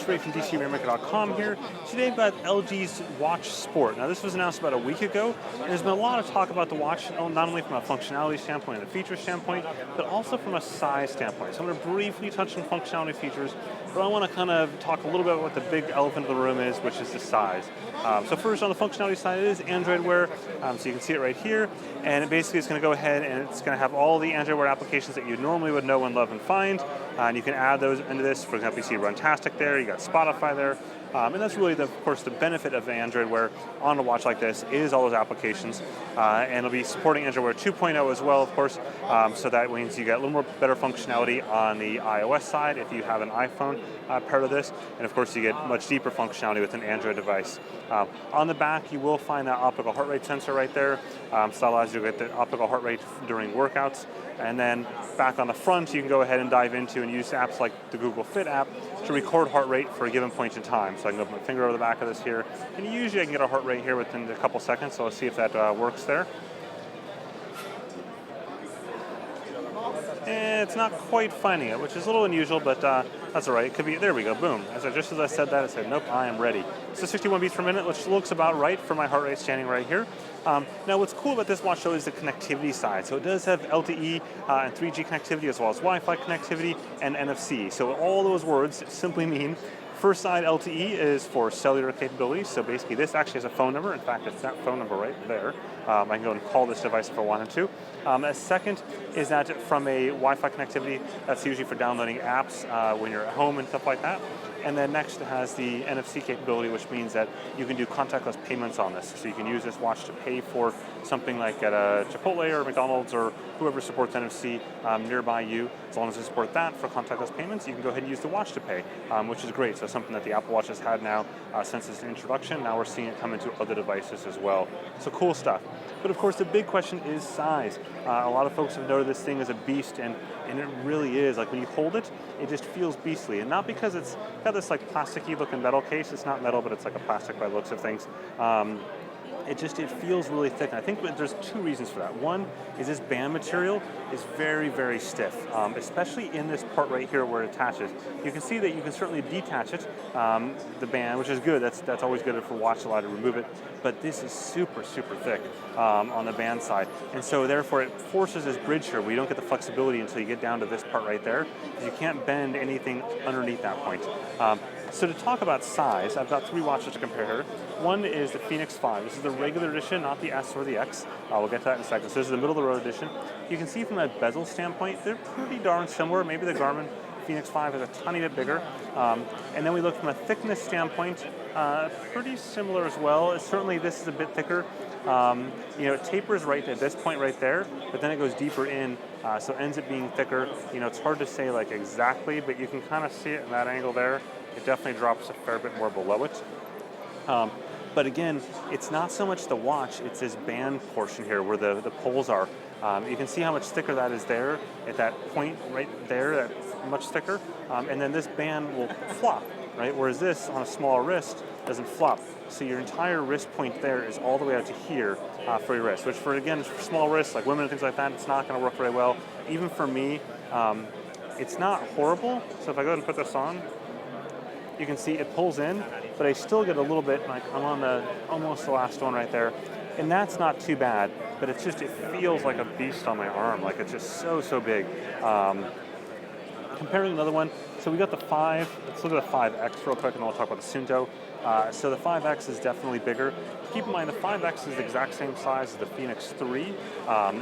Ray from DCRainmaker.com here. Today about LG's Watch Sport. Now this was announced about a week ago, and there's been a lot of talk about the watch, not only from a functionality standpoint and a feature standpoint, but also from a size standpoint. So I'm going to briefly touch on functionality features, but I want to kind of talk a little bit about what the big elephant in the room is, which is the size. So first on the functionality side, it is Android Wear, so you can see it right here, and it basically is going to go ahead and it's going to have all the Android Wear applications that you normally would know and love and find, and you can add those into this. For example, you see Runtastic there, you got Spotify there, and that's really, of course, the benefit of Android Wear on a watch like this is all those applications, and it'll be supporting Android Wear 2.0 as well, of course, so that means you get a little more better functionality on the iOS side if you have an iPhone part of this, and of course you get much deeper functionality with an Android device. On the back, you will find that optical heart rate sensor right there, so that allows you to get the optical heart rate during workouts, and then back on the front, you can go ahead and dive into and use apps like the Google Fit app to record heart rate for a given point in time. So I can go put my finger over the back of this here, and usually I can get a heart rate here within a couple seconds, so let's see if that works there. And it's not quite finding it, which is a little unusual, but that's all right. It could be, there we go, boom. Just as I said that, it said, nope, I am ready. So 61 beats per minute, which looks about right for my heart rate standing right here. Now what's cool about this watch though is the connectivity side. So it does have LTE and 3G connectivity as well as Wi-Fi connectivity and NFC. So all those words simply mean first side LTE is for cellular capabilities, so basically this actually has a phone number. In fact, it's that phone number right there. I can go and call this device if I wanted to. Second is that from a Wi-Fi connectivity, that's usually for downloading apps when you're at home and stuff like that. And then next it has the NFC capability, which means that you can do contactless payments on this. So you can use this watch to pay for something like at a Chipotle or McDonald's or whoever supports NFC nearby you. As long as they support that for contactless payments, you can go ahead and use the watch to pay, which is great. So something that the Apple Watch has had now since its introduction. Now we're seeing it come into other devices as well. So cool stuff. But of course the big question is size. A lot of folks have noted this thing as a beast, and it really is. Like when you hold it, it just feels beastly. And not because it's got this like plasticky looking metal case. It's not metal, but it's like a plastic by the looks of things. It feels really thick, and I think there's two reasons for that. One is this band material is very, very stiff, especially in this part right here where it attaches. You can see that you can certainly detach it, the band, which is good. That's always good for watch to allow to remove it, but this is super, super thick on the band side, and so therefore it forces this bridge here where you don't get the flexibility until you get down to this part right there. You can't bend anything underneath that point. So to talk about size, I've got three watches to compare here. One is the Fenix 5. This is the regular edition, not the S or the X. We'll get to that in a second. So this is the middle of the road edition. You can see from a bezel standpoint, they're pretty darn similar. Maybe the Garmin Fenix 5 is a tiny bit bigger. And then we look from a thickness standpoint, pretty similar as well. Certainly this is a bit thicker. It tapers right at this point right there, but then it goes deeper in, so it ends up being thicker. It's hard to say like exactly, but you can kind of see it in that angle there. It definitely drops a fair bit more below it. But again, it's not so much the watch, it's this band portion here where the poles are. You can see how much thicker that is there at that point right there, that's much thicker. And then this band will flop, right? Whereas this on a smaller wrist doesn't flop. So your entire wrist point there is all the way out to here for your wrist, which for small wrists like women and things like that, it's not going to work very well. Even for me, it's not horrible. So if I go ahead and put this on, you can see it pulls in, but I still get a little bit, like I'm on almost the last one right there, and that's not too bad, but it feels like a beast on my arm, like it's just so, so big. Comparing another one, so we got the 5, let's look at the 5X real quick, and then we'll talk about the Suunto. So the 5X is definitely bigger. Keep in mind the 5X is the exact same size as the Fenix 3.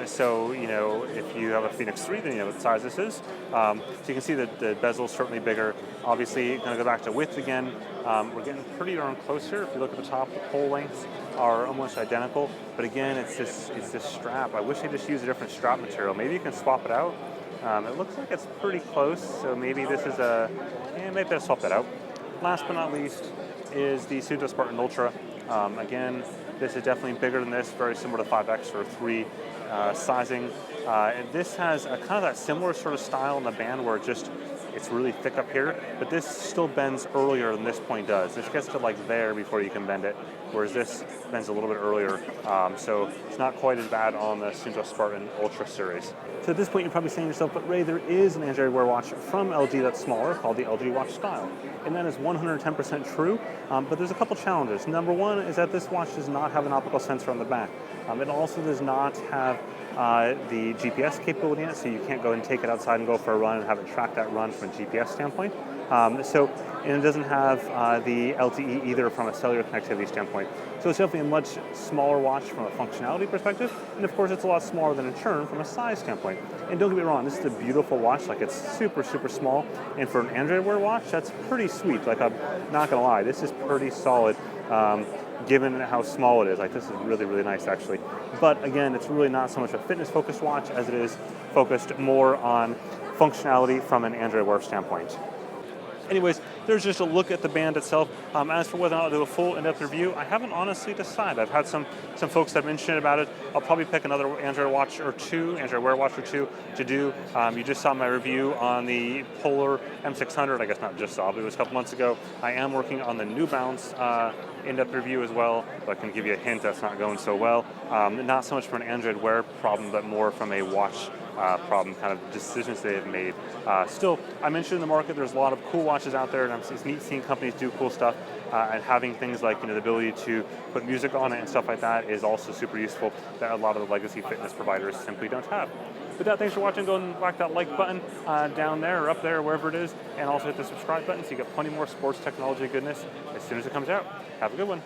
So if you have a Fenix 3, then you know what size this is. So you can see that the bezel is certainly bigger. Obviously, going to go back to width again. We're getting pretty darn close here. If you look at the top, the pole lengths are almost identical. But again, it's this strap. I wish they just used a different strap material. Maybe you can swap it out. It looks like it's pretty close, so maybe this is maybe I'll swap that out. Last but not least is the Suunto Spartan Ultra. Again, this is definitely bigger than this, very similar to 5X or 3 sizing. And this has a kind of that similar sort of style in the band where it just it's really thick up here, but this still bends earlier than this point does. This gets to like there before you can bend it, whereas this bends a little bit earlier. So it's not quite as bad on the Suunto Spartan Ultra series. So at this point, you're probably saying to yourself, but Ray, there is an Android Wear watch from LG that's smaller called the LG Watch Style. And that is 110% true, but there's a couple challenges. Number one is that this watch does not have an optical sensor on the back. It also does not have the GPS capability in it, so you can't go and take it outside and go for a run and have it track that run from a GPS standpoint. And it doesn't have the LTE either from a cellular connectivity standpoint. So it's definitely a much smaller watch from a functionality perspective, and of course it's a lot smaller than a Churn from a size standpoint. And don't get me wrong, this is a beautiful watch, like it's super, super small, and for an Android Wear watch, that's pretty sweet. Like I'm not gonna lie, this is pretty solid. Given how small it is. Like this is really, really nice actually. But again, it's really not so much a fitness-focused watch as it is focused more on functionality from an Android Wear standpoint. Anyways, there's just a look at the band itself. As for whether or not I'll do a full in-depth review, I haven't honestly decided. I've had some folks that have mentioned about it. I'll probably pick another Android watch or two, Android Wear watch or two to do. You just saw my review on the Polar M600. I guess not just saw, but it was a couple months ago. I am working on the New Balance in-depth review as well, but I can give you a hint that's not going so well. Not so much from an Android Wear problem, but more from a watch problem, kind of decisions they have made. Still, I mentioned in the market there's a lot of cool watches out there, and it's neat seeing companies do cool stuff, and having things like the ability to put music on it and stuff like that is also super useful that a lot of the legacy fitness providers simply don't have. With that, thanks for watching. Go and whack that like button down there or up there, wherever it is, and also hit the subscribe button so you get plenty more sports technology goodness as soon as it comes out. Have a good one.